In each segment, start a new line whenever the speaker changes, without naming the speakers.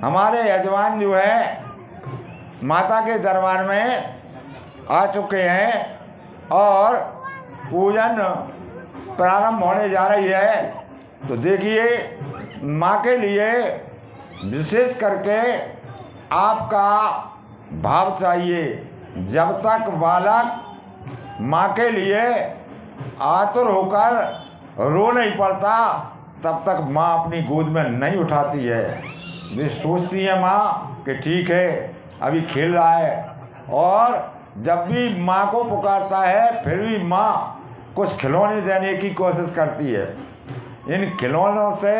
हमारे यजमान जो है माता के दरबार में आ चुके हैं और पूजन प्रारंभ होने जा रही है। तो देखिए, माँ के लिए विशेष करके आपका भाव चाहिए। जब तक बालक माँ के लिए आतुर होकर रो नहीं पड़ता, तब तक माँ अपनी गोद में नहीं उठाती है। वे सोचती है माँ कि ठीक है, अभी खेल रहा है, और जब भी माँ को पुकारता है फिर भी माँ कुछ खिलौने देने की कोशिश करती है। इन खिलौनों से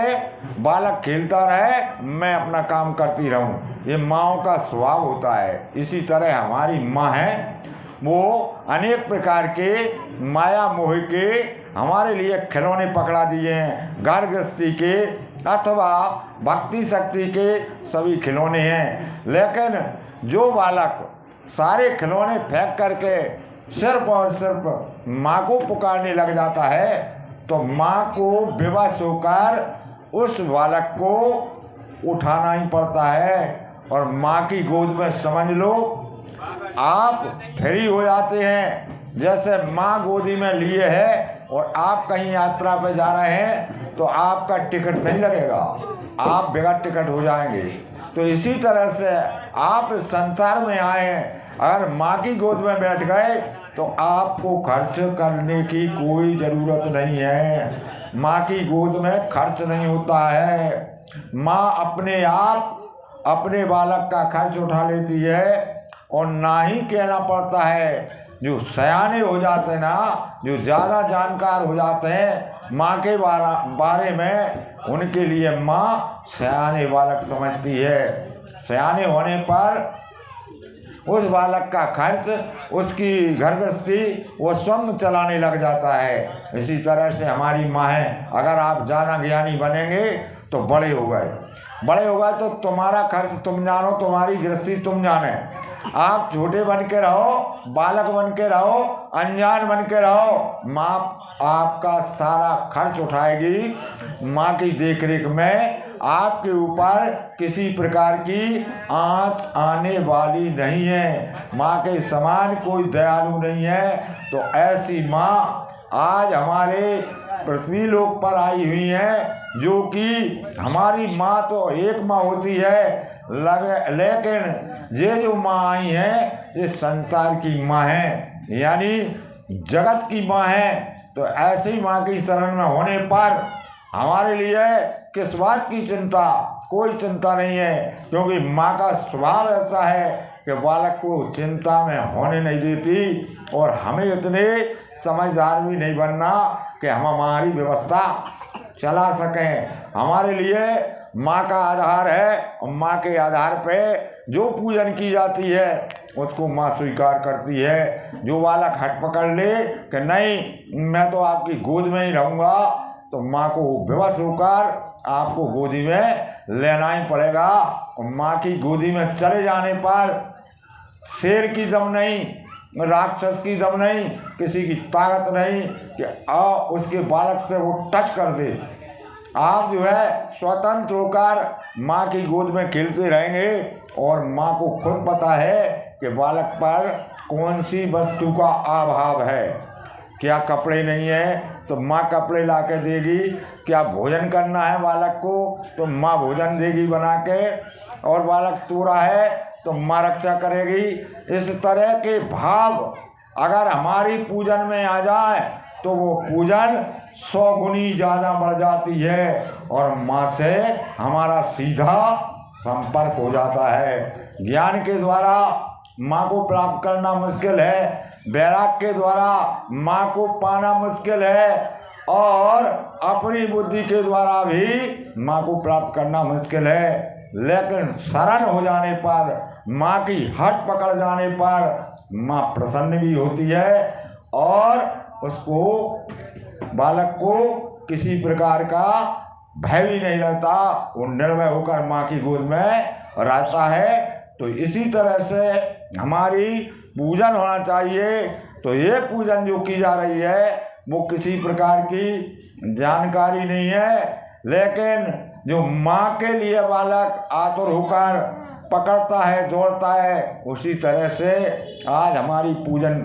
बालक खेलता रहे, मैं अपना काम करती रहूं। ये माँओं का स्वभाव होता है। इसी तरह हमारी माँ है, वो अनेक प्रकार के माया मोह के हमारे लिए खिलौने पकड़ा दिए हैं। घर गृहस्थी के अथवा भक्ति शक्ति के सभी खिलौने हैं। लेकिन जो बालक सारे खिलौने फेंक करके सिर्फ और सिर्फ माँ को पुकारने लग जाता है, तो माँ को विवश होकर उस बालक को उठाना ही पड़ता है। और माँ की गोद में समझ लो आप फ्री हो जाते हैं। जैसे माँ गोदी में लिए है और आप कहीं यात्रा पे जा रहे हैं तो आपका टिकट नहीं लगेगा, आप बगैर टिकट हो जाएंगे। तो इसी तरह से आप इस संसार में आए हैं, अगर माँ की गोद में बैठ गए तो आपको खर्च करने की कोई ज़रूरत नहीं है। माँ की गोद में खर्च नहीं होता है। माँ अपने आप अपने बालक का खर्च उठा लेती है। और ना ही कहना पड़ता है, जो सयाने हो जाते हैं ना, जो ज़्यादा जानकार हो जाते हैं माँ के बारे में, उनके लिए माँ सयाने बालक समझती है। सयाने होने पर उस बालक का खर्च, उसकी घर गृहस्थी वो स्वयं चलाने लग जाता है। इसी तरह से हमारी माँ है। अगर आप ज़्यादा ज्ञानी बनेंगे तो बड़े हो गए तो तुम्हारा खर्च तुम जानो, तुम्हारी गृहस्थी तुम जाने। आप छोटे बन के रहो, बालक बन के रहो, अनजान बन के रहो, माँ आपका सारा खर्च उठाएगी। माँ की देखरेख में आपके ऊपर किसी प्रकार की आँच आने वाली नहीं है। माँ के समान कोई दयालु नहीं है। तो ऐसी माँ आज हमारे पृथ्वी लोक पर आई हुई है, जो कि हमारी माँ तो एक माँ होती है, लेकिन ये जो माँ आई हैं ये संसार की माँ है, यानी जगत की माँ है। तो ऐसी माँ की शरण में होने पर हमारे लिए किस बात की चिंता, कोई चिंता नहीं है। क्योंकि माँ का स्वभाव ऐसा है कि बालक को चिंता में होने नहीं देती। और हमें इतने समझदार भी नहीं बनना कि हम हमारी व्यवस्था चला सकें। हमारे लिए माँ का आधार है, और माँ के आधार पे जो पूजन की जाती है उसको माँ स्वीकार करती है। जो बालक हट पकड़ ले कि नहीं मैं तो आपकी गोद में ही रहूँगा, तो माँ को विवश होकर आपको गोदी में लेना ही पड़ेगा। और माँ की गोदी में चले जाने पर शेर की दम नहीं, राक्षस की दम नहीं, किसी की ताकत नहीं कि उसके बालक से वो टच कर दे। आप जो है स्वतंत्र होकर माँ की गोद में खेलते रहेंगे। और माँ को खुद पता है कि बालक पर कौन सी वस्तु का अभाव है। क्या कपड़े नहीं है तो माँ कपड़े ला के देगी। क्या भोजन करना है बालक को तो माँ भोजन देगी बना के। और बालक सो रहा है तो माँ रक्षा करेगी। इस तरह के भाव अगर हमारी पूजन में आ जाए तो वो पूजन 100 गुनी ज़्यादा बढ़ जाती है। और माँ से हमारा सीधा संपर्क हो जाता है। ज्ञान के द्वारा माँ को प्राप्त करना मुश्किल है, वैराग्य के द्वारा माँ को पाना मुश्किल है, और अपनी बुद्धि के द्वारा भी माँ को प्राप्त करना मुश्किल है। लेकिन शरण हो जाने पर, माँ की हट पकड़ जाने पर माँ प्रसन्न भी होती है। और उसको बालक को किसी प्रकार का भय भी नहीं रहता, वो निर्भय होकर माँ की गोद में रहता है। तो इसी तरह से हमारी पूजन होना चाहिए। तो ये पूजन जो की जा रही है वो किसी प्रकार की जानकारी नहीं है, लेकिन जो माँ के लिए बालक आतुर होकर पकड़ता है, दौड़ता है, उसी तरह से आज हमारी पूजन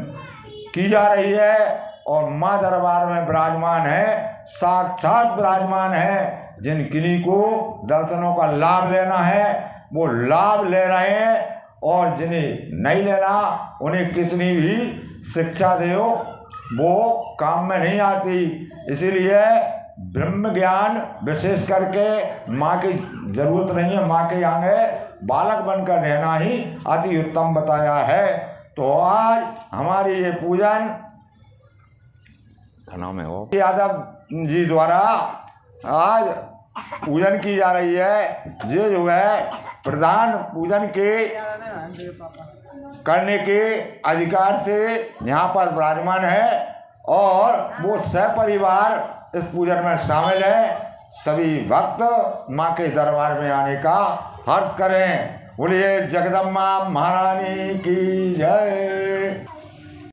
की जा रही है। और माँ दरबार में विराजमान है, साक्षात विराजमान है। जिन किन्हीं को दर्शनों का लाभ लेना है वो लाभ ले रहे हैं, और जिन्हें नहीं लेना उन्हें कितनी भी शिक्षा दो वो काम में नहीं आती। इसीलिए ब्रह्म ज्ञान विशेष करके माँ की जरूरत नहीं है, माँ के आगे बालक बनकर रहना ही अति उत्तम बताया है। तो आज हमारी ये पूजन नाम है वो यादव जी द्वारा आज पूजन की जा रही है। ये जो है प्रधान पूजन के करने के अधिकार से यहाँ पर विराजमान है, और वो सपरिवार इस पूजन में शामिल है। सभी भक्त माँ के दरबार में आने का हर्ष करें। बोलिए जगदम्बा महारानी की जय।